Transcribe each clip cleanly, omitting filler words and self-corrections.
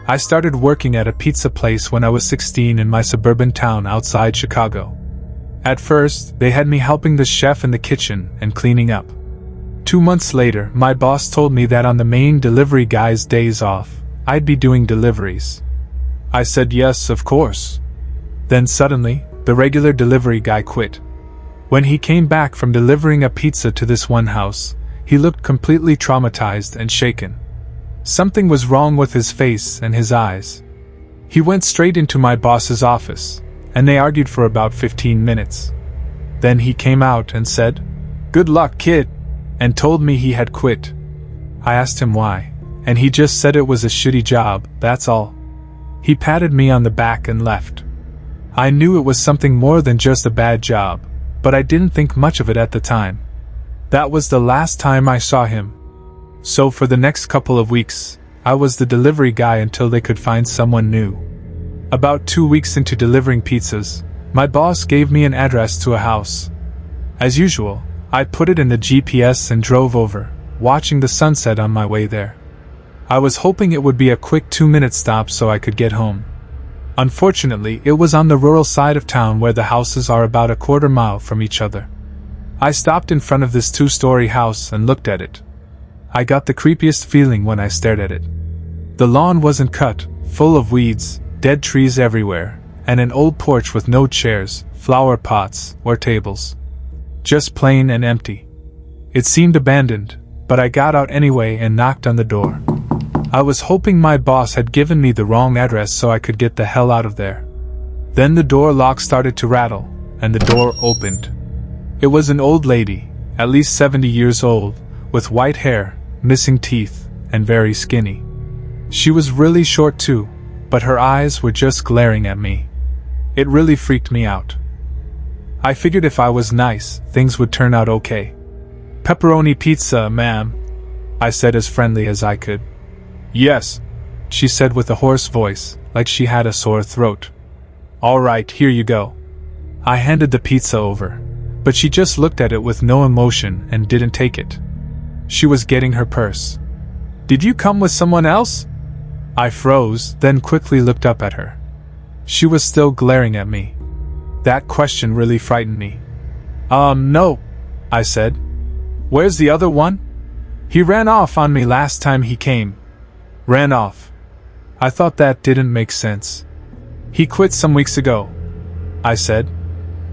I started working at a pizza place when I was 16 in my suburban town outside Chicago. At first, they had me helping the chef in the kitchen and cleaning up. 2 months later, my boss told me that on the main delivery guy's days off, I'd be doing deliveries. I said yes, of course. Then suddenly, the regular delivery guy quit. When he came back from delivering a pizza to this one house, he looked completely traumatized and shaken. Something was wrong with his face and his eyes. He went straight into my boss's office, and they argued for about 15 minutes. Then he came out and said, "Good luck, kid," and told me he had quit. I asked him why, and he just said it was a shitty job, that's all. He patted me on the back and left. I knew it was something more than just a bad job, but I didn't think much of it at the time. That was the last time I saw him. So for the next couple of weeks, I was the delivery guy until they could find someone new. About 2 weeks into delivering pizzas, my boss gave me an address to a house. As usual, I put it in the GPS and drove over, watching the sunset on my way there. I was hoping it would be a quick 2-minute stop so I could get home. Unfortunately, it was on the rural side of town where the houses are about a quarter mile from each other. I stopped in front of this 2-story house and looked at it. I got the creepiest feeling when I stared at it. The lawn wasn't cut, full of weeds, dead trees everywhere, and an old porch with no chairs, flower pots, or tables. Just plain and empty. It seemed abandoned, but I got out anyway and knocked on the door. I was hoping my boss had given me the wrong address so I could get the hell out of there. Then the door lock started to rattle, and the door opened. It was an old lady, at least 70 years old, with white hair, missing teeth, and very skinny. She was really short too, but her eyes were just glaring at me. It really freaked me out. I figured if I was nice, things would turn out okay. "Pepperoni pizza, ma'am," I said as friendly as I could. "Yes," she said with a hoarse voice, like she had a sore throat. "All right, here you go." I handed the pizza over, but she just looked at it with no emotion and didn't take it. She was getting her purse. "Did you come with someone else?" I froze, then quickly looked up at her. She was still glaring at me. That question really frightened me. No," I said. "Where's the other one?" "He ran off on me last time he came." "Ran off?" I thought that didn't make sense. "He quit some weeks ago," I said.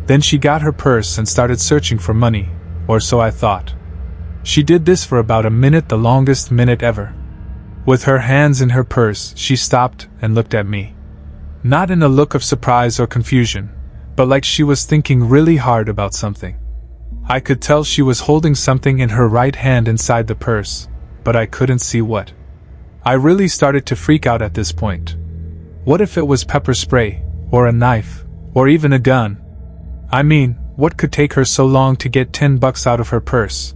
Then she got her purse and started searching for money, or so I thought. She did this for about a minute, the longest minute ever. With her hands in her purse, she stopped and looked at me. Not in a look of surprise or confusion, but like she was thinking really hard about something. I could tell she was holding something in her right hand inside the purse, but I couldn't see what. I really started to freak out at this point. What if it was pepper spray, or a knife, or even a gun? I mean, what could take her so long to get $10 out of her purse?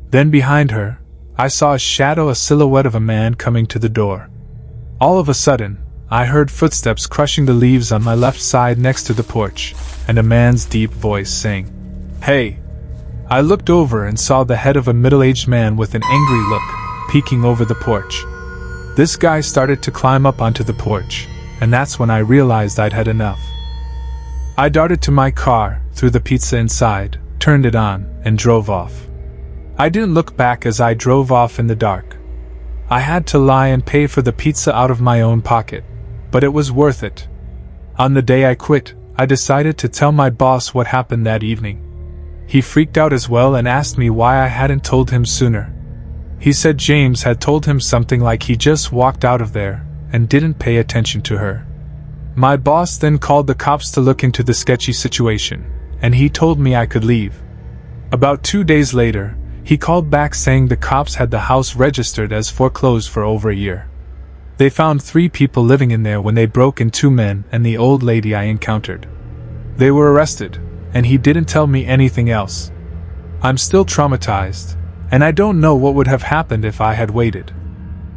Then behind her, I saw a shadow, a silhouette of a man coming to the door. All of a sudden, I heard footsteps crushing the leaves on my left side next to the porch, and a man's deep voice saying, "Hey!" I looked over and saw the head of a middle-aged man with an angry look, peeking over the porch. This guy started to climb up onto the porch, and that's when I realized I'd had enough. I darted to my car, threw the pizza inside, turned it on, and drove off. I didn't look back as I drove off in the dark. I had to lie and pay for the pizza out of my own pocket, but it was worth it. On the day I quit, I decided to tell my boss what happened that evening. He freaked out as well and asked me why I hadn't told him sooner. He said James had told him something like he just walked out of there and didn't pay attention to her. My boss then called the cops to look into the sketchy situation, and he told me I could leave. About 2 days later, he called back saying the cops had the house registered as foreclosed for over a year. They found 3 people living in there when they broke in, 2 men and the old lady I encountered. They were arrested, and he didn't tell me anything else. I'm still traumatized, and I don't know what would have happened if I had waited.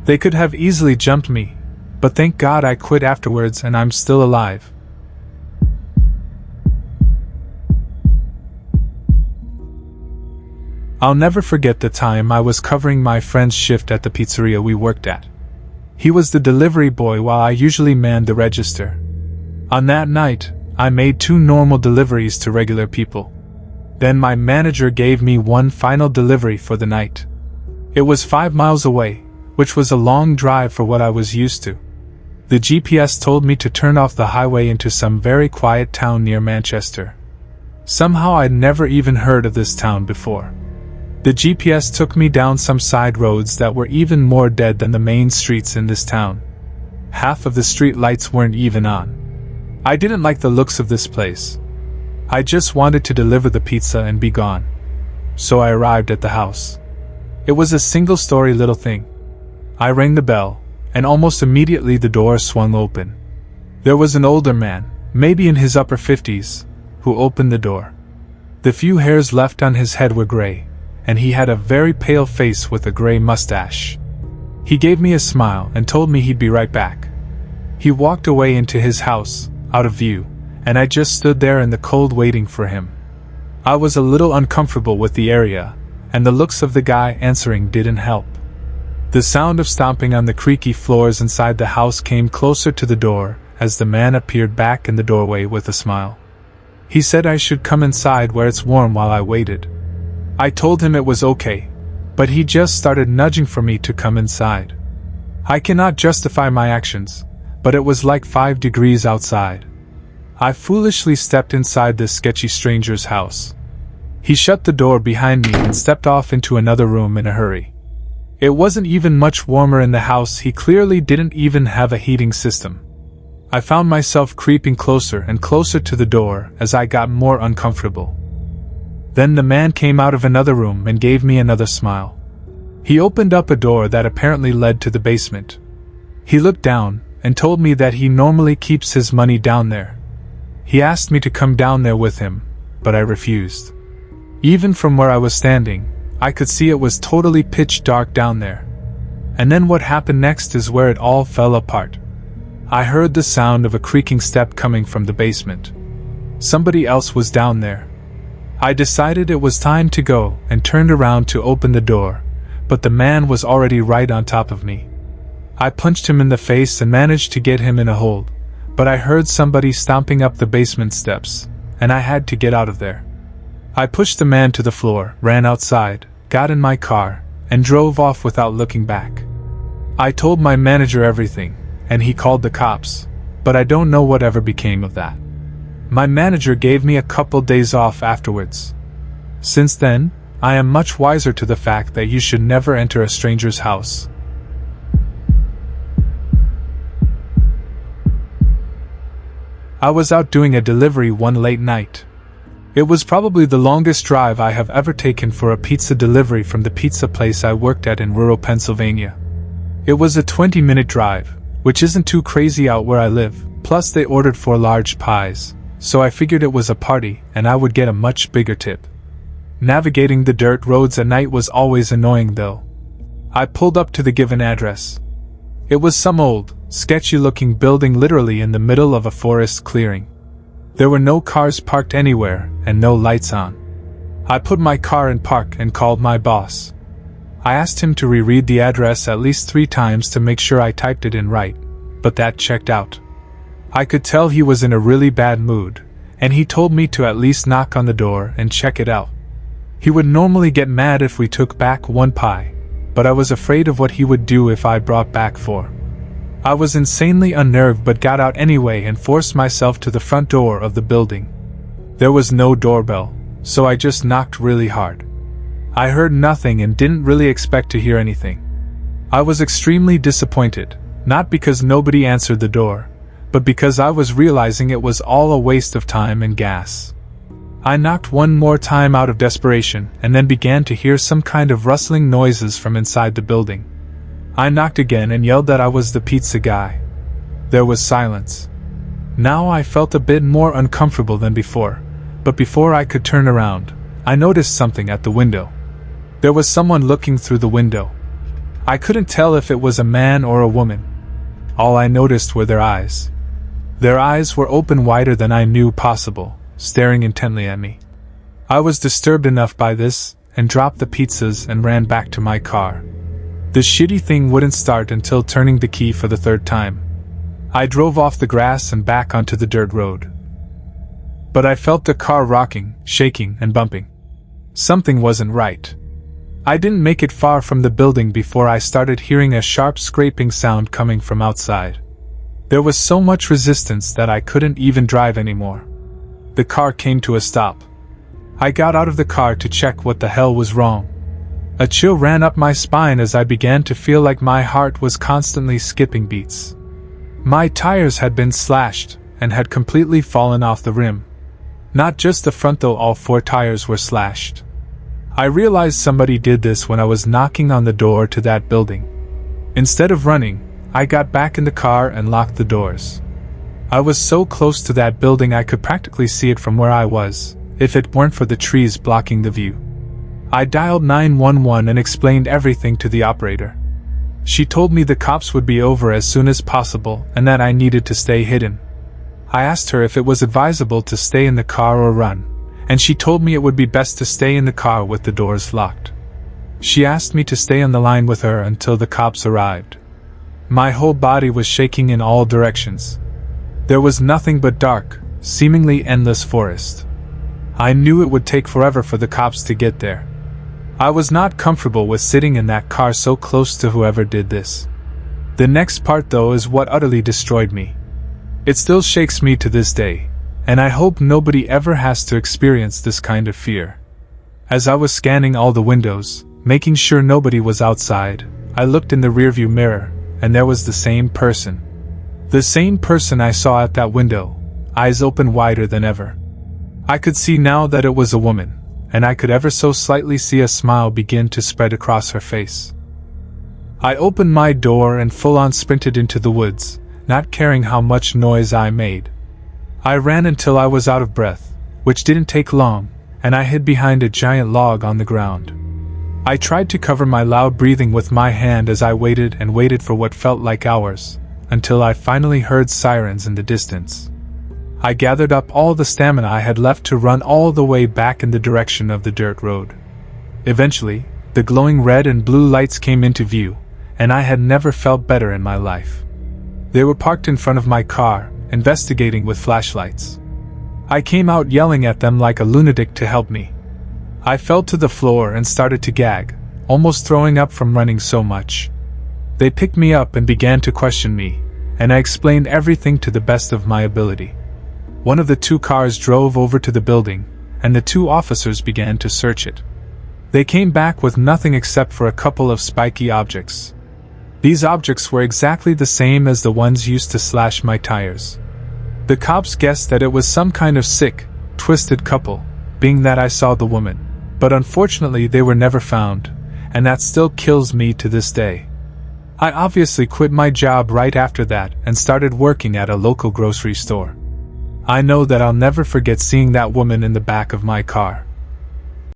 They could have easily jumped me, but thank God I quit afterwards and I'm still alive. I'll never forget the time I was covering my friend's shift at the pizzeria we worked at. He was the delivery boy while I usually manned the register. On that night, I made 2 normal deliveries to regular people. Then my manager gave me one final delivery for the night. It was 5 miles away, which was a long drive for what I was used to. The GPS told me to turn off the highway into some very quiet town near Manchester. Somehow I'd never even heard of this town before. The GPS took me down some side roads that were even more dead than the main streets in this town. Half of the street lights weren't even on. I didn't like the looks of this place. I just wanted to deliver the pizza and be gone. So I arrived at the house. It was a single-story little thing. I rang the bell, and almost immediately the door swung open. There was an older man, maybe in his upper 50s, who opened the door. The few hairs left on his head were gray, and he had a very pale face with a gray mustache. He gave me a smile and told me he'd be right back. He walked away into his house, out of view, and I just stood there in the cold waiting for him. I was a little uncomfortable with the area, and the looks of the guy answering didn't help. The sound of stomping on the creaky floors inside the house came closer to the door as the man appeared back in the doorway with a smile. He said I should come inside where it's warm while I waited. I told him it was okay, but he just started nudging for me to come inside. I cannot justify my actions, but it was like 5 degrees outside. I foolishly stepped inside this sketchy stranger's house. He shut the door behind me and stepped off into another room in a hurry. It wasn't even much warmer in the house. He clearly didn't even have a heating system. I found myself creeping closer and closer to the door as I got more uncomfortable. Then the man came out of another room and gave me another smile. He opened up a door that apparently led to the basement. He looked down and told me that he normally keeps his money down there. He asked me to come down there with him, but I refused. Even from where I was standing, I could see it was totally pitch dark down there. And then what happened next is where it all fell apart. I heard the sound of a creaking step coming from the basement. Somebody else was down there. I decided it was time to go and turned around to open the door, but the man was already right on top of me. I punched him in the face and managed to get him in a hold, but I heard somebody stomping up the basement steps, and I had to get out of there. I pushed the man to the floor, ran outside, got in my car, and drove off without looking back. I told my manager everything, and he called the cops, but I don't know whatever became of that. My manager gave me a couple days off afterwards. Since then, I am much wiser to the fact that you should never enter a stranger's house. I was out doing a delivery one late night. It was probably the longest drive I have ever taken for a pizza delivery from the pizza place I worked at in rural Pennsylvania. It was a 20-minute drive, which isn't too crazy out where I live, plus they ordered 4 large pies. So I figured it was a party, and I would get a much bigger tip. Navigating the dirt roads at night was always annoying though. I pulled up to the given address. It was some old, sketchy-looking building literally in the middle of a forest clearing. There were no cars parked anywhere, and no lights on. I put my car in park and called my boss. I asked him to reread the address at least 3 times to make sure I typed it in right, but that checked out. I could tell he was in a really bad mood, and he told me to at least knock on the door and check it out. He would normally get mad if we took back 1 pie, but I was afraid of what he would do if I brought back 4. I was insanely unnerved but got out anyway and forced myself to the front door of the building. There was no doorbell, so I just knocked really hard. I heard nothing and didn't really expect to hear anything. I was extremely disappointed, not because nobody answered the door, but because I was realizing it was all a waste of time and gas. I knocked one more time out of desperation and then began to hear some kind of rustling noises from inside the building. I knocked again and yelled that I was the pizza guy. There was silence. Now I felt a bit more uncomfortable than before, but before I could turn around, I noticed something at the window. There was someone looking through the window. I couldn't tell if it was a man or a woman. All I noticed were their eyes. Their eyes were open wider than I knew possible, staring intently at me. I was disturbed enough by this, and dropped the pizzas and ran back to my car. The shitty thing wouldn't start until turning the key for the third time. I drove off the grass and back onto the dirt road. But I felt the car rocking, shaking, and bumping. Something wasn't right. I didn't make it far from the building before I started hearing a sharp scraping sound coming from outside. There was so much resistance that I couldn't even drive anymore. The car came to a stop. I got out of the car to check what the hell was wrong. A chill ran up my spine as I began to feel like my heart was constantly skipping beats. My tires had been slashed and had completely fallen off the rim. Not just the front though, all 4 tires were slashed. I realized somebody did this when I was knocking on the door to that building. Instead of running, I got back in the car and locked the doors. I was so close to that building I could practically see it from where I was, if it weren't for the trees blocking the view. I dialed 911 and explained everything to the operator. She told me the cops would be over as soon as possible and that I needed to stay hidden. I asked her if it was advisable to stay in the car or run, and she told me it would be best to stay in the car with the doors locked. She asked me to stay on the line with her until the cops arrived. My whole body was shaking in all directions. There was nothing but dark, seemingly endless forest. I knew it would take forever for the cops to get there. I was not comfortable with sitting in that car so close to whoever did this. The next part though is what utterly destroyed me. It still shakes me to this day, and I hope nobody ever has to experience this kind of fear. As I was scanning all the windows, making sure nobody was outside, I looked in the rearview mirror, and there was the same person. The same person I saw at that window, eyes open wider than ever. I could see now that it was a woman, and I could ever so slightly see a smile begin to spread across her face. I opened my door and full-on sprinted into the woods, not caring how much noise I made. I ran until I was out of breath, which didn't take long, and I hid behind a giant log on the ground. I tried to cover my loud breathing with my hand as I waited and waited for what felt like hours, until I finally heard sirens in the distance. I gathered up all the stamina I had left to run all the way back in the direction of the dirt road. Eventually, the glowing red and blue lights came into view, and I had never felt better in my life. They were parked in front of my car, investigating with flashlights. I came out yelling at them like a lunatic to help me. I fell to the floor and started to gag, almost throwing up from running so much. They picked me up and began to question me, and I explained everything to the best of my ability. One of the 2 cars drove over to the building, and the 2 officers began to search it. They came back with nothing except for a couple of spiky objects. These objects were exactly the same as the ones used to slash my tires. The cops guessed that it was some kind of sick, twisted couple, being that I saw the woman, but unfortunately they were never found, and that still kills me to this day. I obviously quit my job right after that and started working at a local grocery store. I know that I'll never forget seeing that woman in the back of my car.